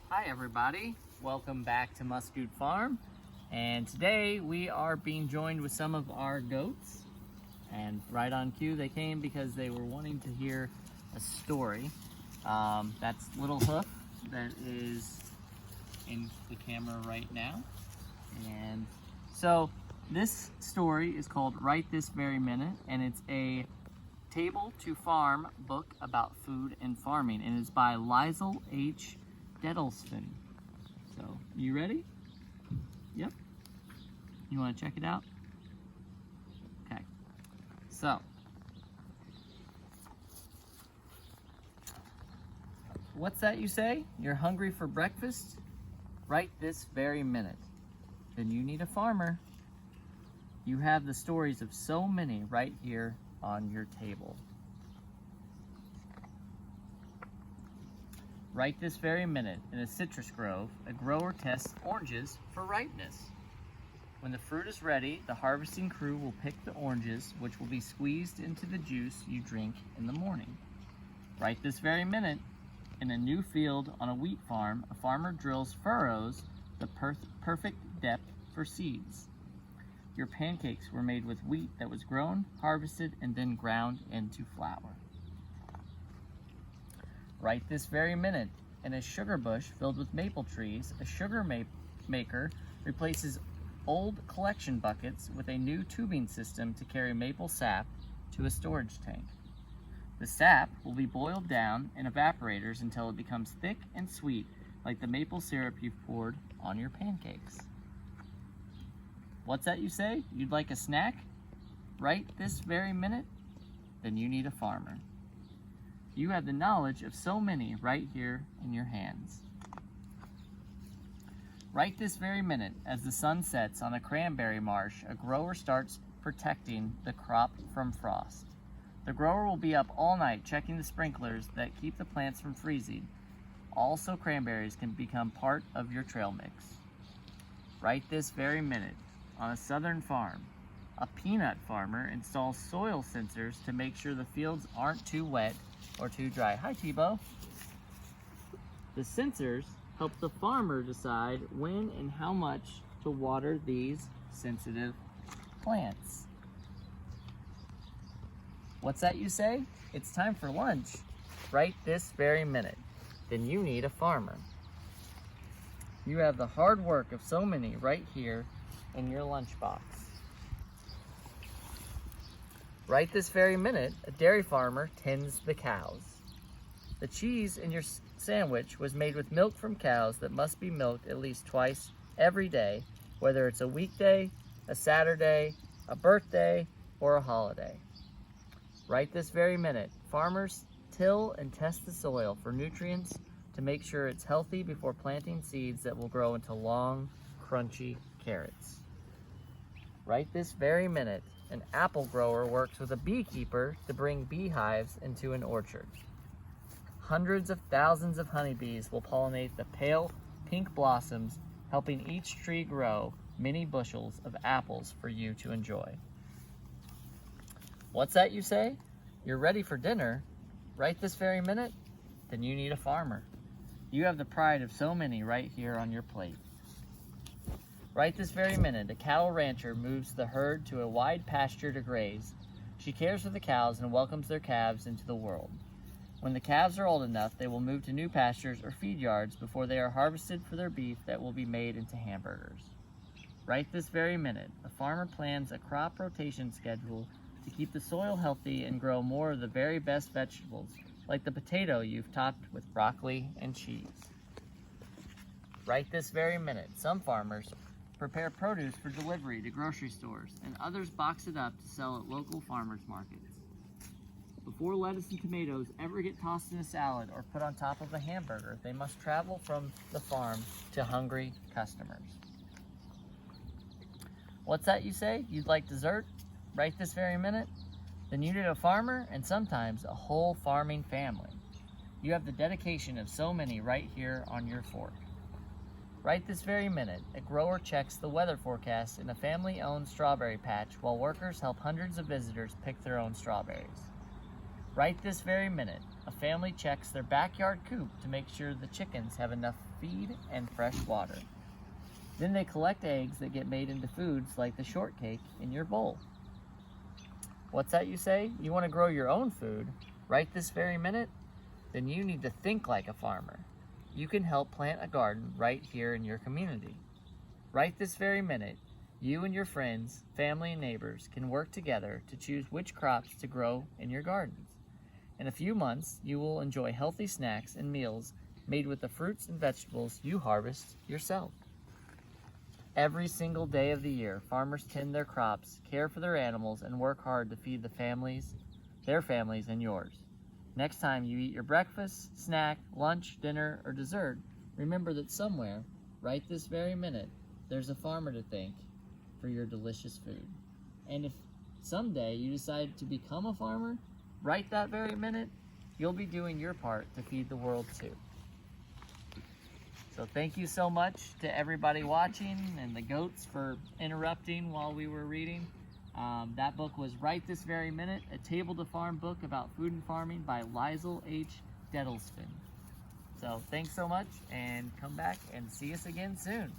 Hi everybody, welcome back to Muscoot Farm, and today we are being joined with some of our goats, and right on cue they came because they were wanting to hear a story. That's Little Hoof that is in the camera right now, and so this story is called Right This Very Minute, and it's a Table to Farm book about food and farming, and it's by Lisl H. Detlefsen. So, you ready? Yep. You want to check it out? Okay. So, what's that you say? You're hungry for breakfast? Right this very minute. Then you need a farmer. You have the stories of so many right here on your table. Right this very minute, in a citrus grove, a grower tests oranges for ripeness. When the fruit is ready, the harvesting crew will pick the oranges, which will be squeezed into the juice you drink in the morning. Right this very minute, in a new field on a wheat farm, a farmer drills furrows the perfect depth for seeds. Your pancakes were made with wheat that was grown, harvested, and then ground into flour. Right this very minute, in a sugar bush filled with maple trees, a sugar maker replaces old collection buckets with a new tubing system to carry maple sap to a storage tank. The sap will be boiled down in evaporators until it becomes thick and sweet, like the maple syrup you've poured on your pancakes. What's that you say? You'd like a snack? Right this very minute? Then you need a farmer. You have the knowledge of so many right here in your hands. Right this very minute, as the sun sets on a cranberry marsh, a grower starts protecting the crop from frost. The grower will be up all night checking the sprinklers that keep the plants from freezing. Also, cranberries can become part of your trail mix. Right this very minute, on a southern farm, a peanut farmer installs soil sensors to make sure the fields aren't too wet or too dry. Hi, Tebow. The sensors help the farmer decide when and how much to water these sensitive plants. What's that you say? It's time for lunch. Right this very minute. Then you need a farmer. You have the hard work of so many right here in your lunchbox. Right this very minute, a dairy farmer tends the cows. The cheese in your sandwich was made with milk from cows that must be milked at least twice every day, whether it's a weekday, a Saturday, a birthday, or a holiday. Right this very minute, farmers till and test the soil for nutrients to make sure it's healthy before planting seeds that will grow into long, crunchy carrots. Right this very minute, an apple grower works with a beekeeper to bring beehives into an orchard. Hundreds of thousands of honeybees will pollinate the pale pink blossoms, helping each tree grow many bushels of apples for you to enjoy. What's that you say? You're ready for dinner? Right this very minute? Then you need a farmer. You have the pride of so many right here on your plate. Right this very minute, a cattle rancher moves the herd to a wide pasture to graze. She cares for the cows and welcomes their calves into the world. When the calves are old enough, they will move to new pastures or feed yards before they are harvested for their beef that will be made into hamburgers. Right this very minute, a farmer plans a crop rotation schedule to keep the soil healthy and grow more of the very best vegetables, like the potato you've topped with broccoli and cheese. Right this very minute, some farmers prepare produce for delivery to grocery stores, and others box it up to sell at local farmers markets. Before lettuce and tomatoes ever get tossed in a salad or put on top of a hamburger, they must travel from the farm to hungry customers. What's that you say? You'd like dessert? Right this very minute? Then you need a farmer and sometimes a whole farming family. You have the dedication of so many right here on your fork. Right this very minute, a grower checks the weather forecast in a family-owned strawberry patch while workers help hundreds of visitors pick their own strawberries. Right this very minute, a family checks their backyard coop to make sure the chickens have enough feed and fresh water. Then they collect eggs that get made into foods like the shortcake in your bowl. What's that you say? You want to grow your own food right this very minute? Then you need to think like a farmer. You can help plant a garden right here in your community. Right this very minute, you and your friends, family, and neighbors can work together to choose which crops to grow in your gardens. In a few months, you will enjoy healthy snacks and meals made with the fruits and vegetables you harvest yourself. Every single day of the year, farmers tend their crops, care for their animals, and work hard to feed their families, and yours. Next time you eat your breakfast, snack, lunch, dinner, or dessert, remember that somewhere, right this very minute, there's a farmer to thank for your delicious food. And if someday you decide to become a farmer, right that very minute, you'll be doing your part to feed the world too. So thank you so much to everybody watching and the goats for interrupting while we were reading. That book was Right This Very Minute, a Table to Farm book about food and farming by Lisl H. Detlefsen. So thanks so much, and come back and see us again soon.